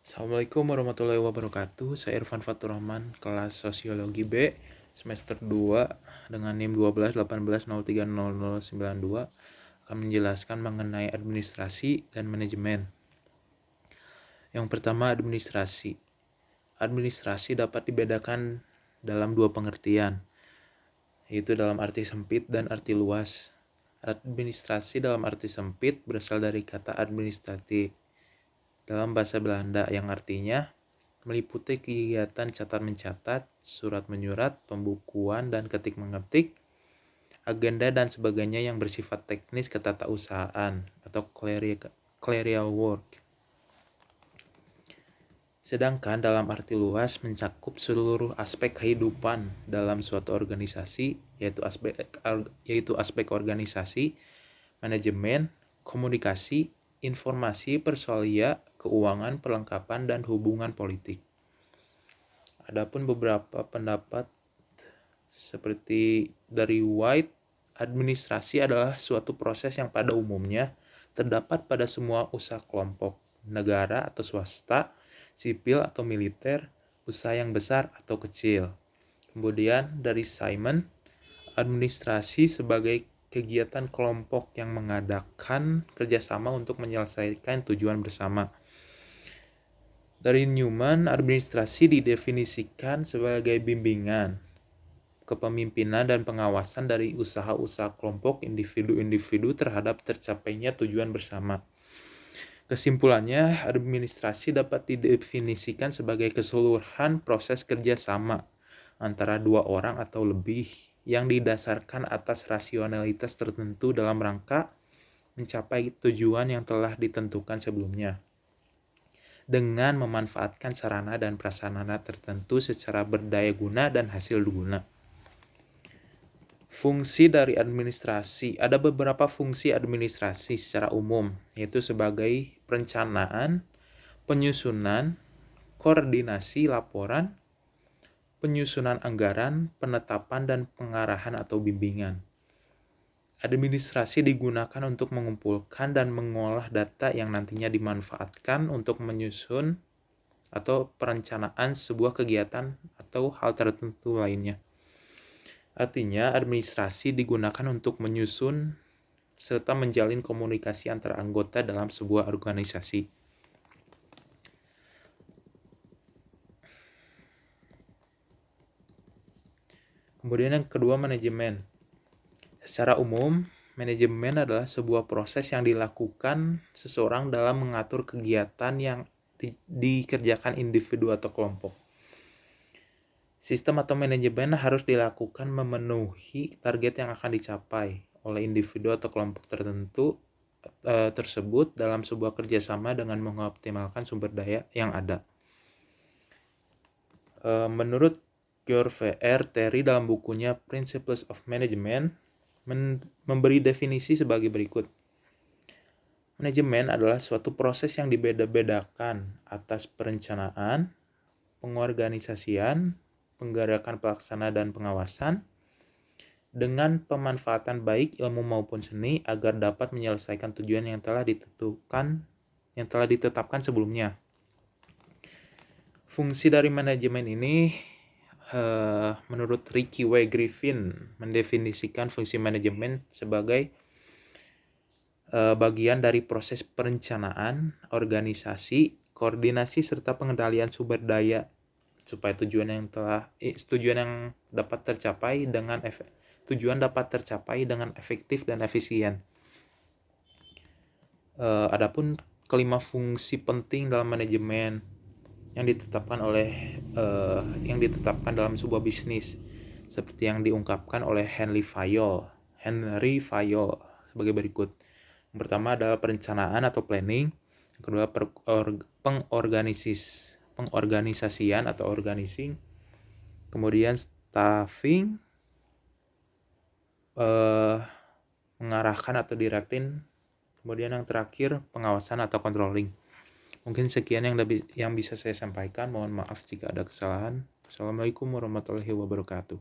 Assalamualaikum warahmatullahi wabarakatuh. Saya Irfan Fatur Rahman, kelas Sosiologi B, semester 2 dengan NIM 1218030092 akan menjelaskan mengenai administrasi dan manajemen. Yang pertama, administrasi. Administrasi dapat dibedakan dalam dua pengertian, yaitu dalam arti sempit dan arti luas. Administrasi dalam arti sempit berasal dari kata administratie dalam bahasa Belanda yang artinya meliputi kegiatan catat-mencatat, surat-menyurat, pembukuan dan ketik-mengetik, agenda dan sebagainya yang bersifat teknis ketatausahaan atau clerical work. Sedangkan dalam arti luas mencakup seluruh aspek kehidupan dalam suatu organisasi, yaitu aspek organisasi, manajemen, komunikasi, informasi, personalia, keuangan, perlengkapan, dan hubungan politik. Adapun beberapa pendapat seperti dari White, administrasi adalah suatu proses yang pada umumnya terdapat pada semua usaha kelompok, negara atau swasta, sipil atau militer, usaha yang besar atau kecil. Kemudian dari Simon, administrasi sebagai kegiatan kelompok yang mengadakan kerjasama untuk menyelesaikan tujuan bersama. Dari Newman, administrasi didefinisikan sebagai bimbingan, kepemimpinan dan pengawasan dari usaha-usaha kelompok individu-individu terhadap tercapainya tujuan bersama. Kesimpulannya, administrasi dapat didefinisikan sebagai keseluruhan proses kerjasama antara dua orang atau lebih yang didasarkan atas rasionalitas tertentu dalam rangka mencapai tujuan yang telah ditentukan sebelumnya, dengan memanfaatkan sarana dan prasarana tertentu secara berdaya guna dan hasil guna. Fungsi dari administrasi. Ada beberapa fungsi administrasi secara umum, yaitu sebagai perencanaan, penyusunan, koordinasi laporan, penyusunan anggaran, penetapan, dan pengarahan atau bimbingan. Administrasi digunakan untuk mengumpulkan dan mengolah data yang nantinya dimanfaatkan untuk menyusun atau perencanaan sebuah kegiatan atau hal tertentu lainnya. Artinya, administrasi digunakan untuk menyusun serta menjalin komunikasi antara anggota dalam sebuah organisasi. Kemudian yang kedua, manajemen. Secara umum, manajemen adalah sebuah proses yang dilakukan seseorang dalam mengatur kegiatan yang dikerjakan individu atau kelompok. Sistem atau manajemen harus dilakukan memenuhi target yang akan dicapai oleh individu atau kelompok tertentu tersebut dalam sebuah kerjasama dengan mengoptimalkan sumber daya yang ada. Menurut George R. Terry dalam bukunya Principles of Management memberi definisi sebagai berikut. Manajemen adalah suatu proses yang dibeda-bedakan atas perencanaan, pengorganisasian, penggerakan pelaksana dan pengawasan, dengan pemanfaatan baik ilmu maupun seni agar dapat menyelesaikan tujuan yang telah ditetapkan sebelumnya. Fungsi dari manajemen ini menurut Ricky W. Griffin mendefinisikan fungsi manajemen sebagai bagian dari proses perencanaan, organisasi, koordinasi serta pengendalian sumber daya supaya tujuan yang dapat tercapai dengan efektif dan efisien. Adapun kelima fungsi penting dalam manajemen yang ditetapkan dalam sebuah bisnis seperti yang diungkapkan oleh Henry Fayol sebagai berikut. Yang pertama adalah perencanaan atau planning, yang kedua pengorganisasian atau organizing, kemudian staffing, mengarahkan atau directing, kemudian yang terakhir pengawasan atau controlling. Mungkin sekian yang bisa saya sampaikan. Mohon maaf jika ada kesalahan. Assalamualaikum warahmatullahi wabarakatuh.